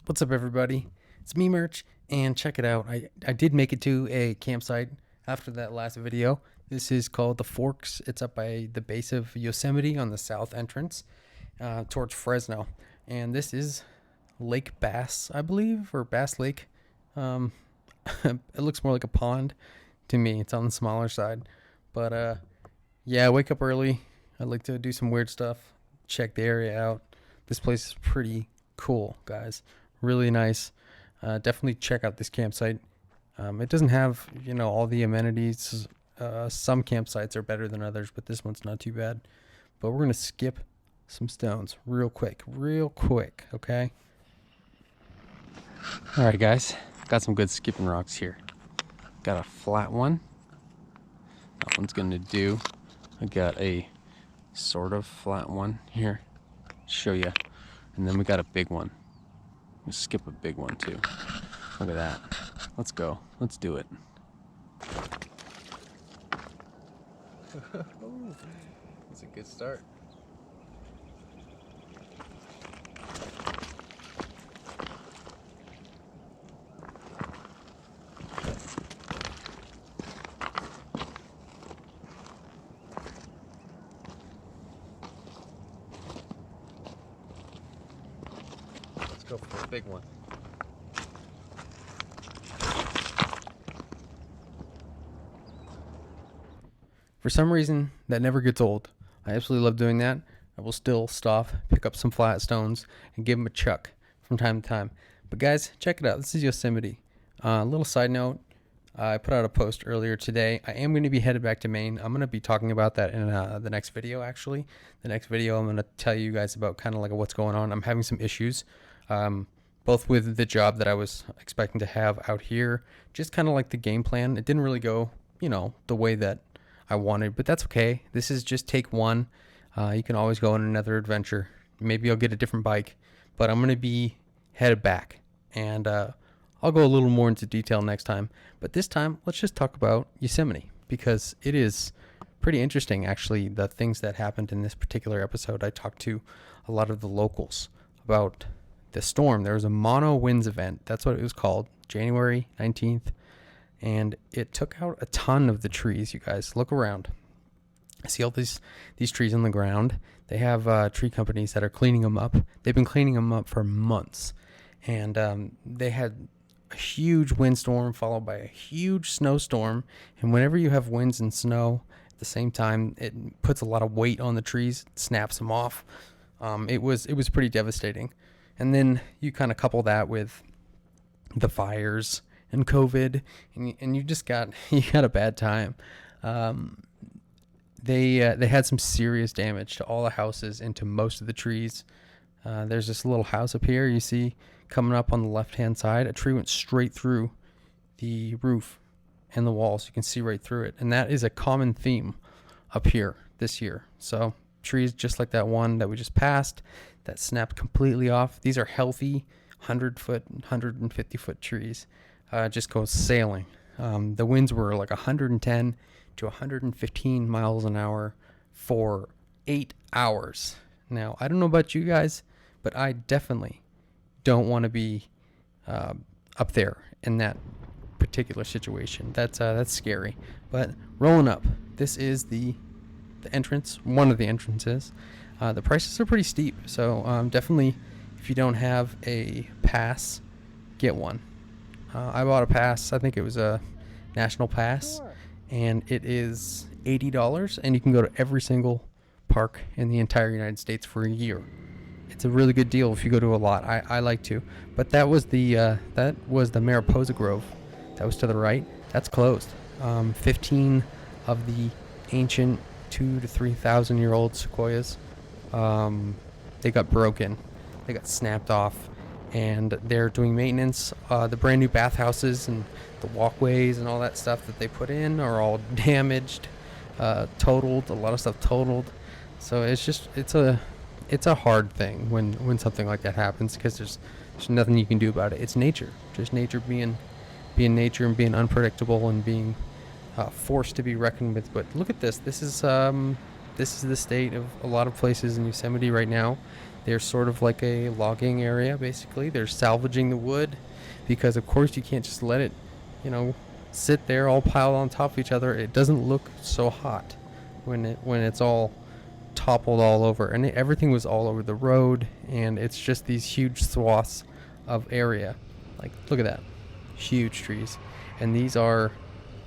What's up, everybody? It's me, Merch, and check it out. I did make it to a campsite after that last video. This is called The Forks. It's up by the base of Yosemite on the south entrance towards Fresno. And this is Lake Bass, I believe, or Bass Lake. It looks more like a pond to me. It's on the smaller side. But yeah, I wake up early. I like to do some weird stuff, check the area out. This place is pretty cool, guys. Really nice. Definitely check out this campsite. It doesn't have, all the amenities. Some campsites are better than others, but this one's not too bad. But we're going to skip some stones real quick, okay? All right, guys. Got some good skipping rocks here. Got a flat one. That one's going to do. I got a sort of flat one here. Show you. And then we got a big one. We'll skip a big one too. Look at that. Let's go. Let's do it. That's a good start. Let's go for the big one. For some reason, that never gets old. I absolutely love doing that. I will still stop, pick up some flat stones, and give them a chuck from time to time. But guys, check it out. This is Yosemite. Little side note, I put out a post earlier today. I am going to be headed back to Maine. I'm going to be talking about that in the next video, actually. The next video, I'm going to tell you guys about kind of like what's going on. I'm having some issues, both with the job that I was expecting to have out here, just kind of like the game plan. It didn't really go, the way that I wanted, but that's okay. This is just take one. You can always go on another adventure. Maybe I'll get a different bike, but I'm going to be headed back, and I'll go a little more into detail next time. But this time, let's just talk about Yosemite, because it is pretty interesting, actually, the things that happened in this particular episode. I talked to a lot of the locals about the storm. There was a mono winds event. That's what it was called, January 19th. And it took out a ton of the trees, you guys. Look around. I see all these trees on the ground. They have tree companies that are cleaning them up. They've been cleaning them up for months. And they had a huge windstorm followed by a huge snowstorm. And whenever you have winds and snow at the same time, it puts a lot of weight on the trees, snaps them off. It was pretty devastating. And then you kind of couple that with the fires and COVID, and you just got a bad time. They had some serious damage to all the houses and to most of the trees. There's this little house up here you see coming up on the left hand side. A tree went straight through the roof and the walls. You can see right through it, and that is a common theme up here this year. So trees just like that one that we just passed that snapped completely off. These are healthy 100-foot, 150-foot trees. Just goes sailing. The winds were like 110 to 115 miles an hour for 8 hours. Now, I don't know about you guys, but I definitely don't want to be up there in that particular situation. That's scary. But rolling up, this is the entrance, one of the entrances. The prices are pretty steep, so definitely, if you don't have a pass, get one. I bought a pass. I think it was a national pass, and it is $80, and you can go to every single park in the entire United States for a year. It's a really good deal if you go to a lot. I like to, but that was the Mariposa Grove. That was to the right. That's closed. 15 of the ancient 2,000 to 3,000 year old sequoias, they got broken. They got snapped off. And they're doing maintenance. The brand new bathhouses and the walkways and all that stuff that they put in are all damaged, totaled. A lot of stuff totaled. So it's a hard thing when something like that happens, because there's nothing you can do about it. It's nature, just nature being nature and being unpredictable and being forced to be reckoned with. But look at this. This is the state of a lot of places in Yosemite right now. They're sort of like a logging area, basically. They're salvaging the wood because, of course, you can't just let it, you know, sit there all piled on top of each other. It doesn't look so hot when it's all toppled all over, and everything was all over the road, and it's just these huge swaths of area. Like, look at that, huge trees, and these are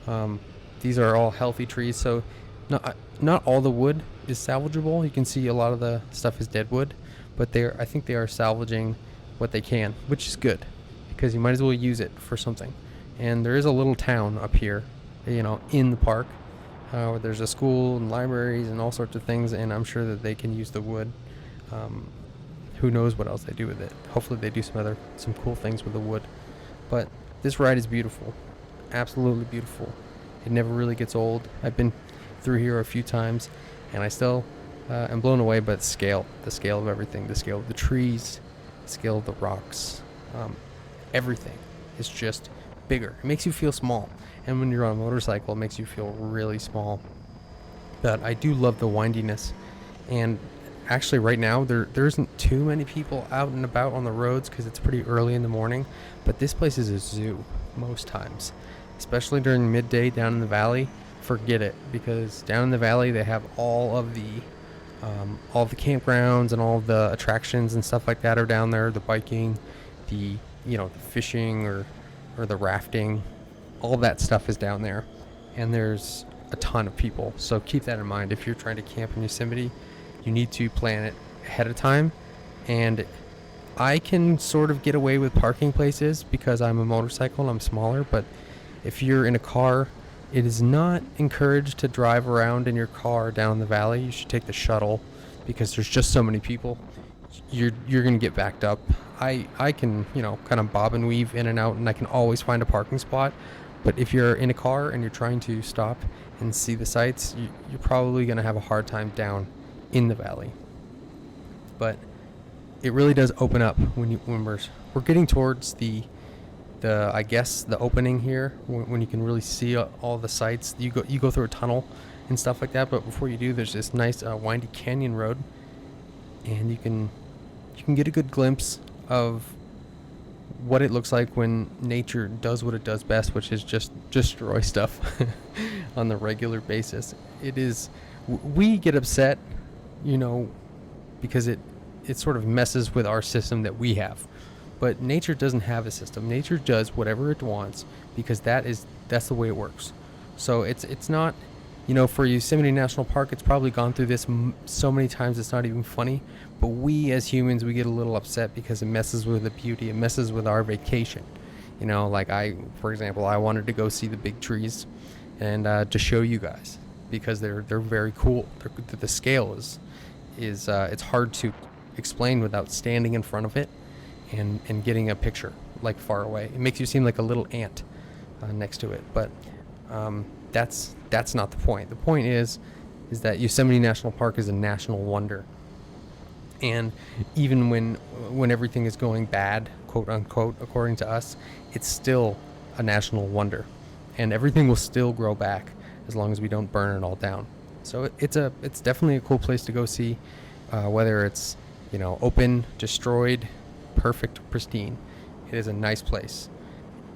all healthy trees. So not all the wood is salvageable. You can see a lot of the stuff is dead wood, but I think they are salvaging what they can, which is good because you might as well use it for something. And there is a little town up here, you know, in the park, where there's a school and libraries and all sorts of things, and I'm sure that they can use the wood. Who knows what else they do with it. Hopefully they do some cool things with the wood. But this ride is beautiful, absolutely beautiful. It never really gets old. I've been through here a few times, and I still am blown away by the scale of everything, the scale of the trees, the scale of the rocks. Everything is just bigger. It makes you feel small. And when you're on a motorcycle, it makes you feel really small. But I do love the windiness. And actually right now, there isn't too many people out and about on the roads because it's pretty early in the morning. But this place is a zoo most times. Especially during midday down in the valley. Forget it. Because down in the valley, they have all the campgrounds and all the attractions and stuff like that are down there. The biking, the fishing or the rafting, all that stuff is down there, and there's a ton of people. So keep that in mind. If you're trying to camp in Yosemite, you need to plan it ahead of time. And I can sort of get away with parking places because I'm a motorcycle and I'm smaller, but if you're in a car, it is not encouraged to drive around in your car down the valley. You should take the shuttle because there's just so many people. You're going to get backed up. I can, kind of bob and weave in and out, and I can always find a parking spot. But if you're in a car and you're trying to stop and see the sights, you're probably going to have a hard time down in the valley. But it really does open up when we're getting towards the opening here, when you can really see all the sights. You go through a tunnel and stuff like that. But before you do, there's this nice windy canyon road, and you can get a good glimpse of what it looks like when nature does what it does best, which is just destroy stuff on the regular basis. We get upset, because it sort of messes with our system that we have. But nature doesn't have a system. Nature does whatever it wants because that's the way it works. So it's not, for Yosemite National Park, it's probably gone through this so many times it's not even funny. But we as humans, we get a little upset because it messes with the beauty. It messes with our vacation. For example, I wanted to go see the big trees and to show you guys because they're very cool. The scale is it's hard to explain without standing in front of it and getting a picture like far away. It makes you seem like a little ant next to it. But that's not the point. The point is that Yosemite National Park is a national wonder. And even when everything is going bad, quote unquote, according to us, it's still a national wonder, and everything will still grow back as long as we don't burn it all down. So it's definitely a cool place to go see, whether it's open, destroyed, perfect, pristine. It is a nice place,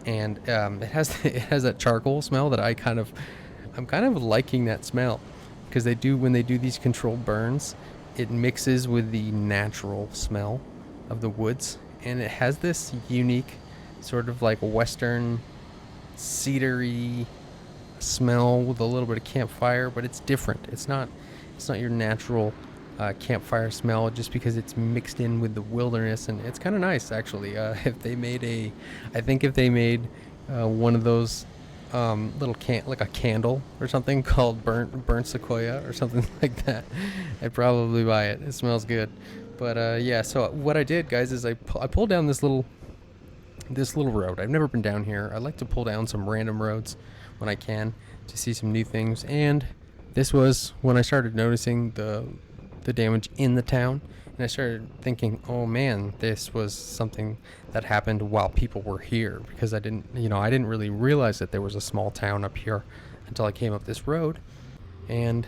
and it has that charcoal smell that I'm kind of liking that smell, because when they do these controlled burns, it mixes with the natural smell of the woods, and it has this unique sort of like western cedary smell with a little bit of campfire, but it's different. It's not your natural campfire smell, just because it's mixed in with the wilderness, and it's kind of nice actually. If they made one of those little like a candle or something called burnt sequoia or something like that, I'd probably buy it. It smells good. But yeah, so what I did, guys, is I pulled down this little road. I've never been down here. I like to pull down some random roads when I can to see some new things, and this was when I started noticing the damage in the town. And I started thinking, oh man, this was something that happened while people were here, because I didn't really realize that there was a small town up here until I came up this road. And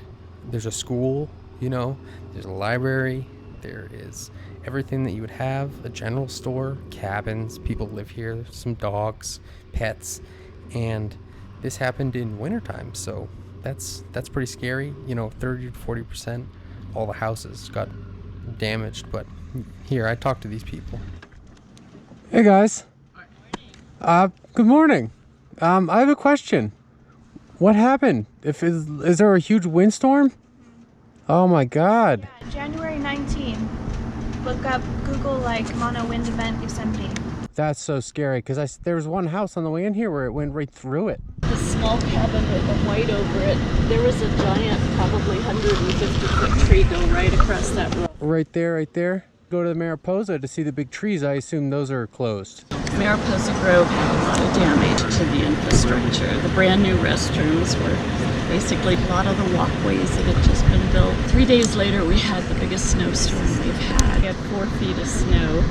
there's a school, there's a library, there is everything that you would have, a general store, cabins, people live here, some dogs, pets, and this happened in wintertime, so that's pretty scary. 30 to 40%, all the houses got damaged. But here, I talked to these people. Hey guys. Good morning. I have a question. What happened? Is there a huge windstorm? Oh my God. Yeah, January 19. Look up Google Mono Wind Event Yosemite. That's so scary because there was one house on the way in here where it went right through it. The small cabin with the white over it, there was a giant, probably 150-foot tree go right across that road. Right there. Go to the Mariposa to see the big trees. I assume those are closed. Mariposa Grove had a lot of damage to the infrastructure. The brand new restrooms were basically a lot of the walkways that had just been built. 3 days later, we had the biggest snowstorm we've had. We had 4 feet of snow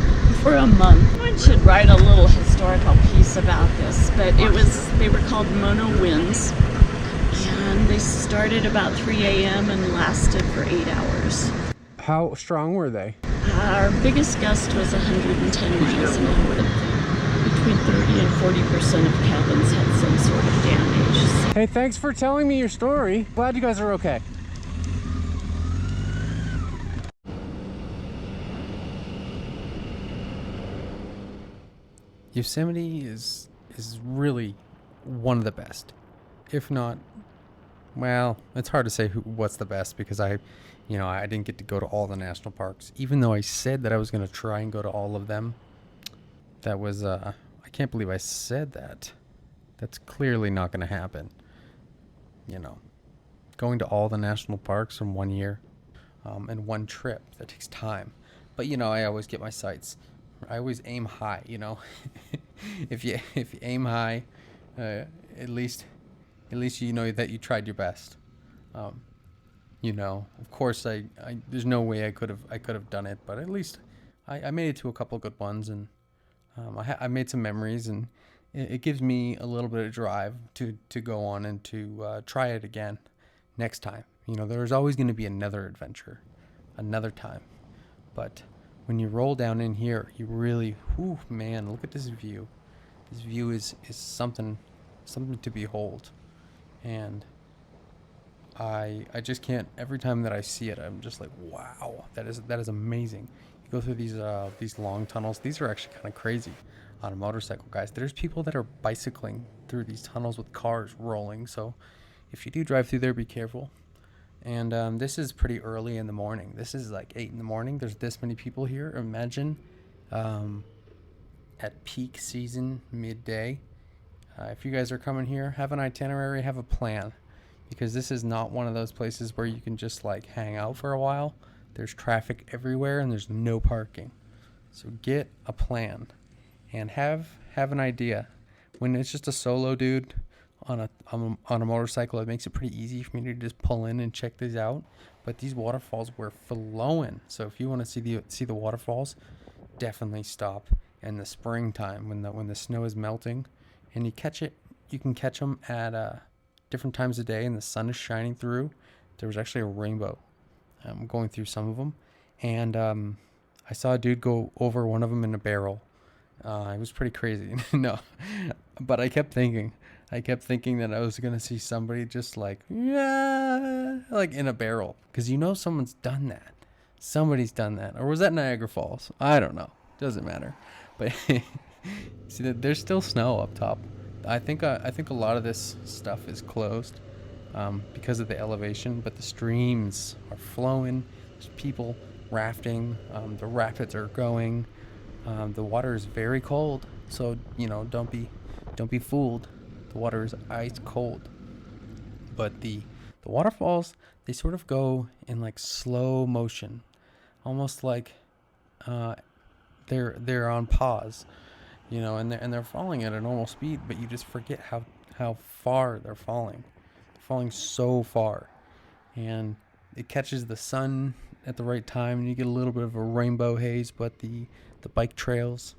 for a month. One should write a little historical piece about this, but they were called mono winds, and they started about 3 a.m. and lasted for 8 hours. How strong were they? Our biggest gust was 110 miles an hour. Between 30 and 40% of cabins had some sort of damage. Hey, thanks for telling me your story. Glad you guys are okay. Yosemite is really one of the best, if not, well, it's hard to say what's the best because I didn't get to go to all the national parks, even though I said that I was going to try and go to all of them. That was I can't believe I said that. That's clearly not going to happen. Going to all the national parks in 1 year, and one trip, that takes time. But I always get my sights. I always aim high. If you aim high, at least you know that you tried your best. Of course, I there's no way I could have done it, but at least I made it to a couple good ones, and I made some memories, and it gives me a little bit of drive to go on and to try it again next time. There's always going to be another adventure, another time. But when you roll down in here, you really, man, look at this view. This view is something to behold. And I just can't, every time that I see it, I'm just like, wow, that is amazing. You go through these long tunnels. These are actually kind of crazy on a motorcycle, guys. There's people that are bicycling through these tunnels with cars rolling. So if you do drive through there, be careful. And this is pretty early in the morning. This is like 8 in the morning. There's this many people here. Imagine at peak season, midday. If you guys are coming here, have an itinerary, have a plan. Because this is not one of those places where you can just hang out for a while. There's traffic everywhere and there's no parking. So get a plan and have an idea. When it's just a solo dude on a motorcycle, it makes it pretty easy for me to just pull in and check these out. But these waterfalls were flowing. So if you want to see the waterfalls, definitely stop in the springtime when the snow is melting, and you can catch them at different times of day and the sun is shining through. There was actually a rainbow going through some of them, and I saw a dude go over one of them in a barrel. It was pretty crazy. No, but I kept thinking that I was gonna see somebody just in a barrel, because someone's done that. Somebody's done that. Or was that Niagara Falls? I don't know. Doesn't matter. But see, there's still snow up top. I think a lot of this stuff is closed because of the elevation, but the streams are flowing. There's people rafting. The rapids are going. The water is very cold, so don't be fooled. The water is ice cold. But the waterfalls, they sort of go in slow motion, almost like they're on pause. And they're falling at a normal speed, but you just forget how far they're falling. They're falling so far, and it catches the sun at the right time, and you get a little bit of a rainbow haze. But the bike trails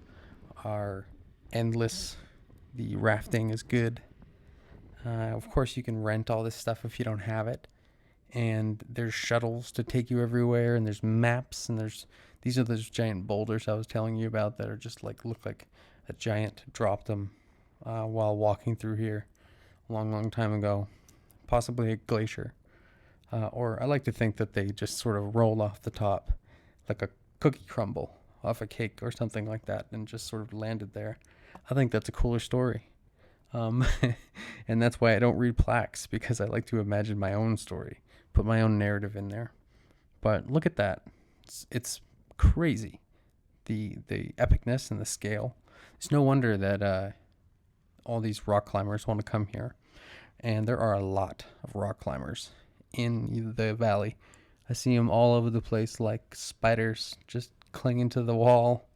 are endless. The rafting is good. Of course, you can rent all this stuff if you don't have it, and there's shuttles to take you everywhere, and there's maps, and there's These are those giant boulders I was telling you about that are just like, look like a giant dropped them while walking through here a long, long time ago. Possibly a glacier. Or I like to think that they just sort of rolled off the top like a cookie crumble off a cake or something like that and just sort of landed there. I think that's a cooler story. And that's why I don't read plaques, because I like to imagine my own story, put my own narrative in there. But look at that. It's crazy. The epicness and the scale. It's no wonder that all these rock climbers want to come here. And there are a lot of rock climbers in the valley. I see them all over the place like spiders just clinging to the wall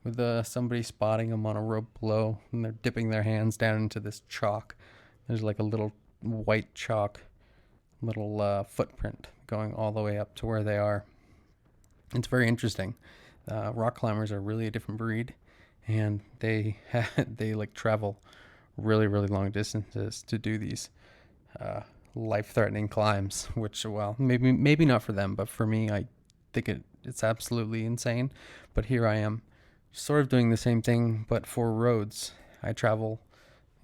with somebody spotting them on a rope below, and they're dipping their hands down into this chalk. There's like a little white chalk little footprint going all the way up to where they are. It's very interesting. Rock climbers are really a different breed, and they like travel really, really long distances to do these life-threatening climbs, which, well, maybe not for them, but for me, I think it's absolutely insane. But here I am, sort of doing the same thing, but for roads. I travel,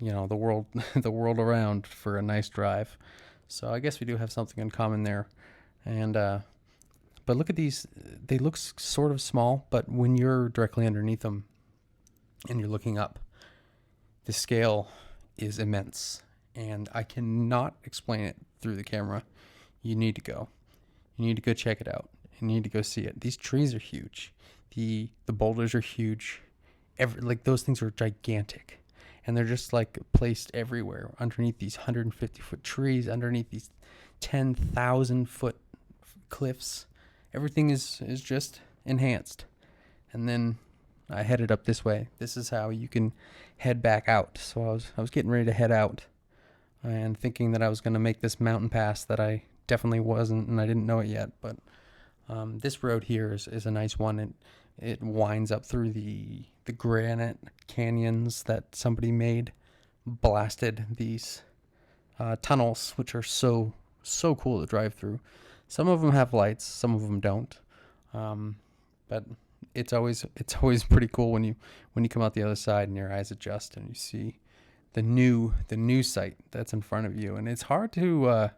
the world the world around for a nice drive. So I guess we do have something in common there. And but look at these. They look sort of small, but when you're directly underneath them and you're looking up, the scale is immense. And I cannot explain it through the camera. You need to go. You need to go check it out. You need to go see it. These trees are huge. The boulders are huge. Like those things are gigantic. And they're just like placed everywhere underneath these 150-foot trees, underneath these 10,000-foot cliffs. Everything is just enhanced. And then I headed up this way. This is how you can head back out. So I was getting ready to head out and thinking that I was going to make this mountain pass that I definitely wasn't, and I didn't know it yet. But this road here is a nice one. It winds up through the granite canyons that somebody made, blasted these tunnels, which are so cool to drive through. Some of them have lights, some of them don't. But it's always pretty cool when you come out the other side and your eyes adjust and you see the new site that's in front of you. And it's hard to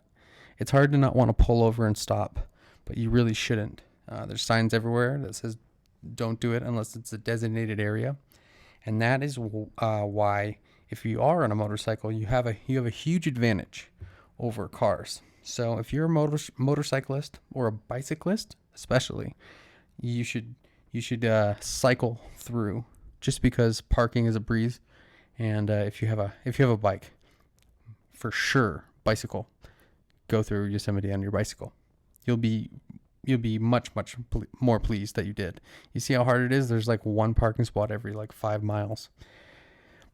not want to pull over and stop, but you really shouldn't. There's signs everywhere that says don't do it unless it's a designated area. And that is why, if you are on a motorcycle, you have a huge advantage over cars. So if you're a motorcyclist or a bicyclist, especially, you should cycle through, just because parking is a breeze. And if you have a bike, for sure, bicycle, go through Yosemite on your bicycle. You'll be much more pleased that you did. You see how hard it is? There's like one parking spot every like 5 miles.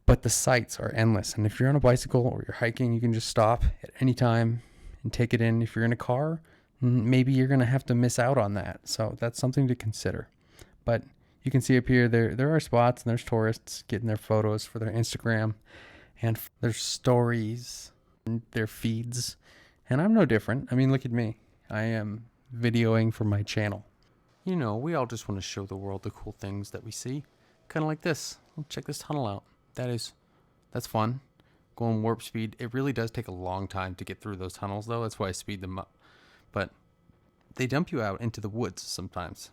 But the sights are endless. And if you're on a bicycle or you're hiking, you can just stop at any time and take it in. If you're in a car, maybe you're going to have to miss out on that. So that's something to consider. But you can see up here, there are spots and there's tourists getting their photos for their Instagram and their stories and their feeds. And I'm no different. I mean, look at me. I am videoing for my channel. We all just want to show the world the cool things that we see. Kind of like this. Check this tunnel out. That's fun. Going warp speed. It really does take a long time to get through those tunnels, though. That's why I speed them up. But they dump you out into the woods sometimes.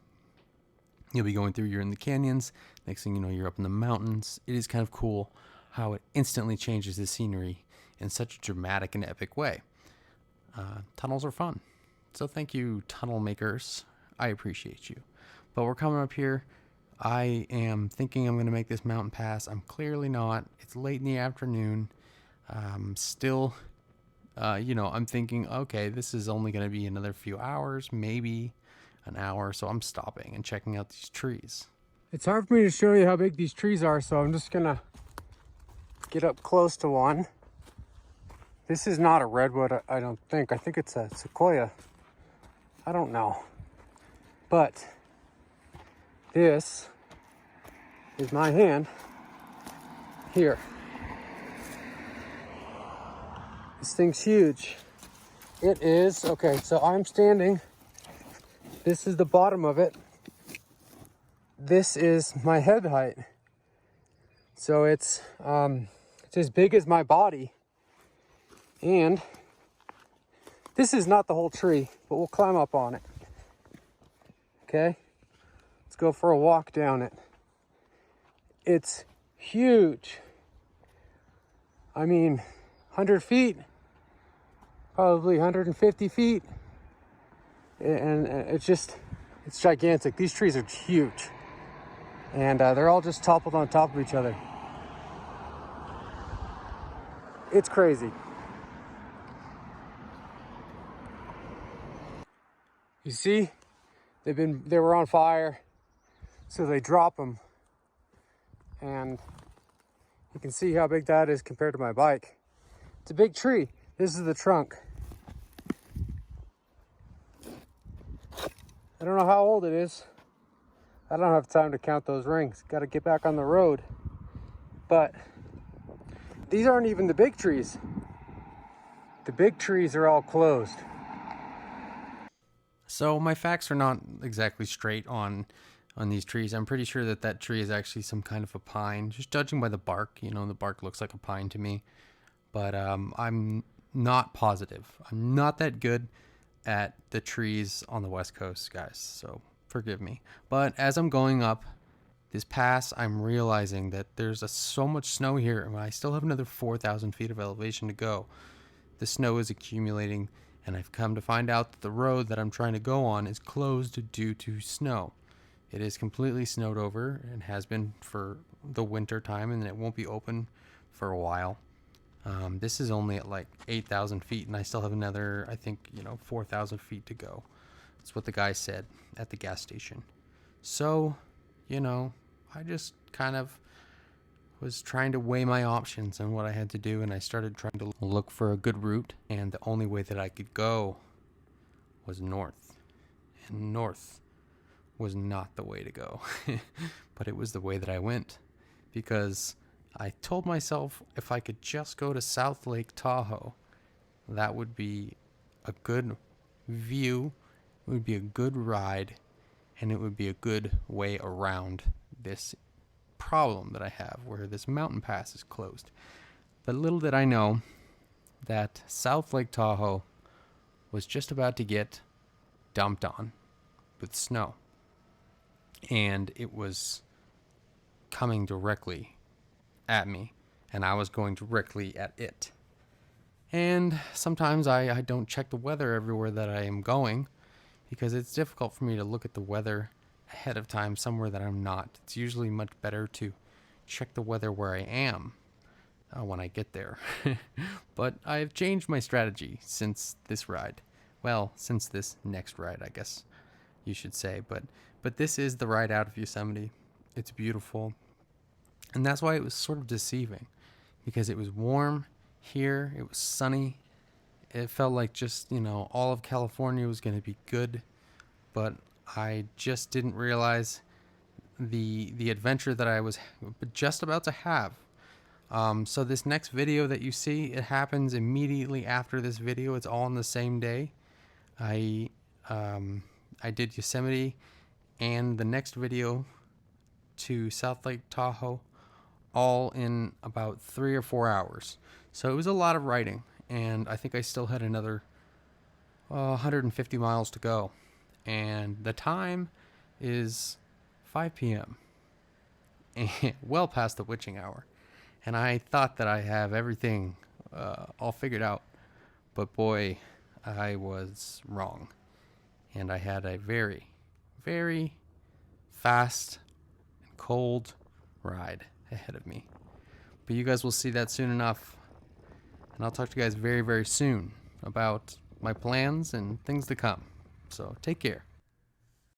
You'll be going through, you're in the canyons. Next thing you know, you're up in the mountains. It is kind of cool how it instantly changes the scenery in such a dramatic and epic way. Tunnels are fun. So thank you, tunnel makers. I appreciate you. But we're coming up here. I am thinking I'm going to make this mountain pass. I'm clearly not. It's late in the afternoon. Still, I'm thinking, okay, this is only going to be another few hours, maybe an hour. So I'm stopping and checking out these trees. It's hard for me to show you how big these trees are, so I'm just going to get up close to one. This is not a redwood, I don't think. I think it's a sequoia. I don't know. But this is my hand here. This thing's huge. It is, okay, so I'm standing. This is the bottom of it. this is my head height. So it's as big as my body. And this is not the whole tree, but we'll climb up on it. Okay? Let's go for a walk down it. It's huge. I mean, 100 feet, probably 150 feet. And it's gigantic. These trees are huge. And they're all just toppled on top of each other. It's crazy. You see, they were on fire, so they drop them. And you can see how big that is compared to my bike. It's a big tree. This is the trunk. I don't know how old it is. I don't have time to count those rings. Got to get back on the road. But these aren't even the big trees. The big trees are all closed. So my facts are not exactly straight on these trees. I'm pretty sure that tree is actually some kind of a pine. Just judging by the bark, you know, the bark looks like a pine to me. But I'm not positive. I'm not that good at the trees on the West Coast, guys. So forgive me. But as I'm going up this pass, I'm realizing that there's so much snow here, and I still have another 4,000 feet of elevation to go. The snow is accumulating, and I've come to find out that the road that I'm trying to go on is closed due to snow. It is completely snowed over and has been for the winter time, and it won't be open for a while. This is only at like 8,000 feet, and I still have another, I think, 4,000 feet to go. That's what the guy said at the gas station. So, I just kind of was trying to weigh my options and what I had to do, and I started trying to look for a good route, and the only way that I could go was north. And north was not the way to go, but it was the way that I went, because I told myself if I could just go to South Lake Tahoe, that would be a good view, it would be a good ride, and it would be a good way around this problem that I have where this mountain pass is closed. But little did I know that South Lake Tahoe was just about to get dumped on with snow, and it was coming directly at me, and I was going directly at it. And sometimes I don't check the weather everywhere that I am going, because it's difficult for me to look at the weather ahead of time somewhere that I'm not. It's usually much better to check the weather where I am when I get there. But I've changed my strategy since this ride. Well, since this next ride, I guess you should say. But this is the ride out of Yosemite. It's beautiful. And that's why it was sort of deceiving, because it was warm here, it was sunny. It felt like just, all of California was going to be good, but I just didn't realize the adventure that I was just about to have. So this next video that you see, it happens immediately after this video. It's all on the same day. I did Yosemite and the next video to South Lake Tahoe all in about 3 or 4 hours. So it was a lot of writing, and I think I still had another 150 miles to go. And the time is 5 p.m. and well past the witching hour. And I thought that I have everything all figured out, but boy, I was wrong. And I had a very, very fast and cold ride ahead of me. But you guys will see that soon enough. And I'll talk to you guys very, very soon about my plans and things to come. So take care.